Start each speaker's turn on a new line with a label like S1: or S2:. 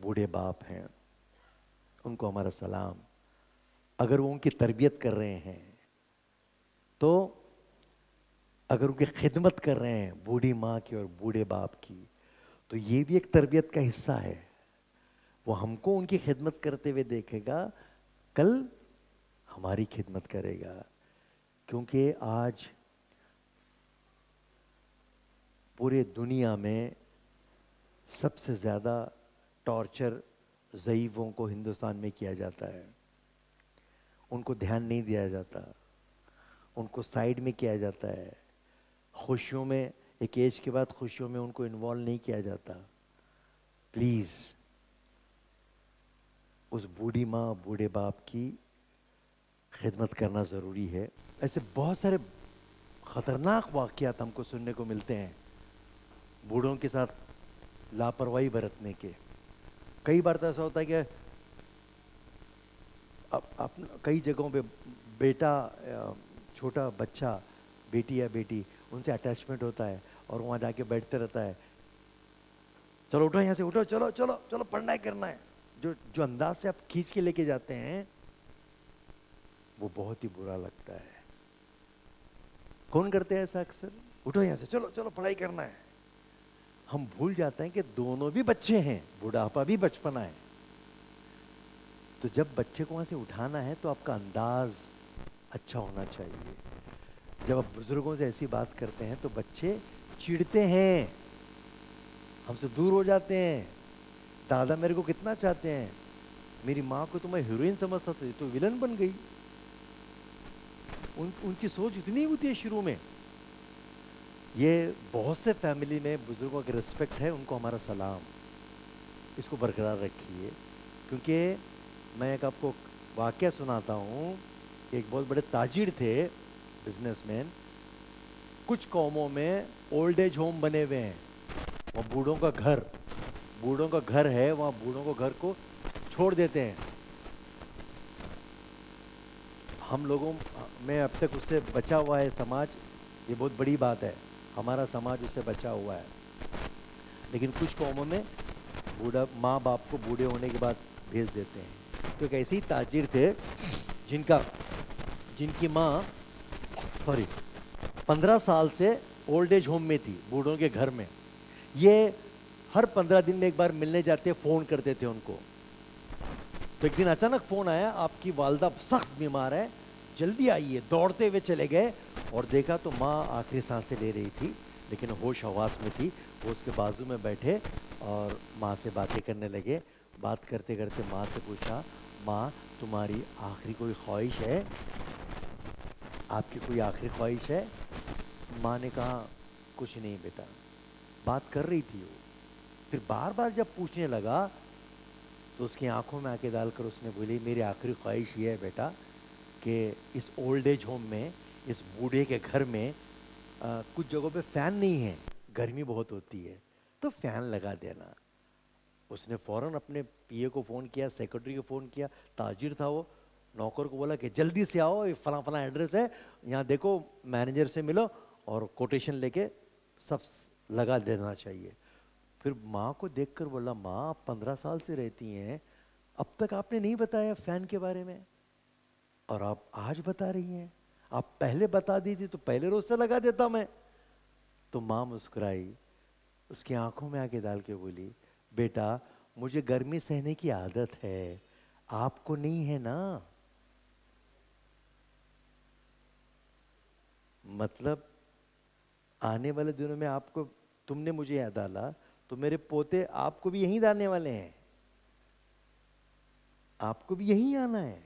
S1: بوڑھے باپ ہیں ان کو ہمارا سلام. اگر وہ ان کی تربیت کر رہے ہیں تو اگر ان کی خدمت کر رہے ہیں بوڑھی ماں کی اور بوڑھے باپ کی تو یہ بھی ایک تربیت کا حصہ ہے. وہ ہم کو ان کی خدمت کرتے ہوئے دیکھے گا, کل ہماری خدمت کرے گا. کیونکہ آج پورے دنیا میں سب سے زیادہ ٹارچر ضعیفوں کو ہندوستان میں کیا جاتا ہے. ان کو دھیان نہیں دیا جاتا, ان کو سائیڈ میں کیا جاتا ہے. خوشیوں میں ایک ایج کے بعد خوشیوں میں ان کو انوالو نہیں کیا جاتا. پلیز اس بوڑھی ماں بوڑھے باپ کی خدمت کرنا ضروری ہے. ایسے بہت سارے خطرناک واقعات ہم کو سننے کو ملتے ہیں بوڑھوں کے ساتھ لاپرواہی برتنے کے. کئی بار تو ایسا ہوتا ہے کہ کئی جگہوں پہ بیٹا چھوٹا بچہ بیٹی یا بیٹی ان سے اٹیچمنٹ ہوتا ہے اور وہاں جا کے بیٹھتے رہتا ہے, چلو اٹھو یہاں سے, اٹھو, چلو چلو چلو پڑھنا ہے کرنا ہے. جو انداز سے آپ کھینچ کے لے کے جاتے ہیں وہ بہت ہی برا لگتا ہے. کون کرتے ہیں ایسا اکثر؟ اٹھو یہاں سے, چلو چلو پڑھائی کرنا ہے. ہم بھول جاتے ہیں کہ دونوں بھی بچے ہیں, بڑھاپا بھی بچپنا ہے. تو جب بچے کو وہاں سے اٹھانا ہے تو آپ کا انداز اچھا ہونا چاہیے. جب آپ بزرگوں سے ایسی بات کرتے ہیں تو بچے چڑھتے ہیں, ہم سے دور ہو جاتے ہیں. دادا میرے کو کتنا چاہتے ہیں, میری ماں کو تو میں ہیروئن سمجھتا تھا, تو ویلن بن گئی. ان کی سوچ اتنی ہوتی ہے شروع میں. یہ بہت سے فیملی میں بزرگوں کی رسپیکٹ ہے, ان کو ہمارا سلام. اس کو برقرار رکھیے. کیونکہ میں ایک آپ کو واقعہ سناتا ہوں. ایک بہت بڑے تاجر تھے, بزنس مین. کچھ قوموں میں اولڈ ایج ہوم بنے ہوئے ہیں, وہ بوڑھوں کا گھر ہے, وہاں بوڑھوں کو گھر کو چھوڑ دیتے ہیں. ہم لوگوں میں اب تک اس سے بچا ہوا ہے سماج, یہ بہت بڑی بات ہے. ہمارا سماج اس سے بچا ہوا ہے. لیکن کچھ قوموں میں بوڑھا ماں باپ کو بوڑھے ہونے کے بعد بھیج دیتے ہیں. تو ایک ایسے ہی تاجر تھے جن کی ماں 15 سال سے اولڈ ایج ہوم میں تھی, بوڑھوں کے گھر میں. یہ ہر 15 دن میں ایک بار ملنے جاتے, فون کرتے تھے ان کو. تو ایک دن اچانک فون آیا, آپ کی والدہ سخت بیمار ہے, جلدی آئیے. دوڑتے ہوئے چلے گئے اور دیکھا تو ماں آخری سانسیں لے رہی تھی لیکن ہوش حواس میں تھی. وہ اس کے بازو میں بیٹھے اور ماں سے باتیں کرنے لگے. بات کرتے کرتے ماں سے پوچھا, ماں تمہاری آخری کوئی خواہش ہے, آپ کی کوئی آخری خواہش ہے؟ ماں نے کہا کچھ نہیں بیٹا. بات کر رہی تھی وہ, پھر بار بار جب پوچھنے لگا تو اس کی آنکھوں میں آنکھیں ڈال کر اس نے بولی, میری آخری خواہش یہ ہے بیٹا کہ اس اولڈ ایج ہوم میں, اس بوڑھے کے گھر میں کچھ جگہوں پہ فین نہیں ہے, گرمی بہت ہوتی ہے, تو فین لگا دینا. اس نے فوراً اپنے پی اے کو فون کیا, سیکرٹری کو فون کیا, تاجر تھا وہ, نوکر کو بولا کہ جلدی سے آؤ, یہ فلاں فلاں ایڈریس ہے, یہاں دیکھو مینیجر سے ملو اور کوٹیشن لے کے سب لگا دینا چاہیے. پھر ماں کو دیکھ کر بولا, ماں آپ 15 سال سے رہتی ہیں, اب تک آپ نے نہیں بتایا فین کے بارے میں, اور آپ آج بتا رہی ہیں. آپ پہلے بتا دی تھی تو پہلے روز سے لگا دیتا میں. تو ماں مسکرائی, اس کی آنکھوں میں آنکھیں ڈال کے بولی, بیٹا مجھے گرمی سہنے کی عادت ہے, آپ کو نہیں ہے نا. مطلب آنے والے دنوں میں آپ کو, تم نے مجھے یاد ڈالا تو میرے پوتے آپ کو بھی یہیں ڈالنے والے ہیں, آپ کو بھی یہیں آنا ہے.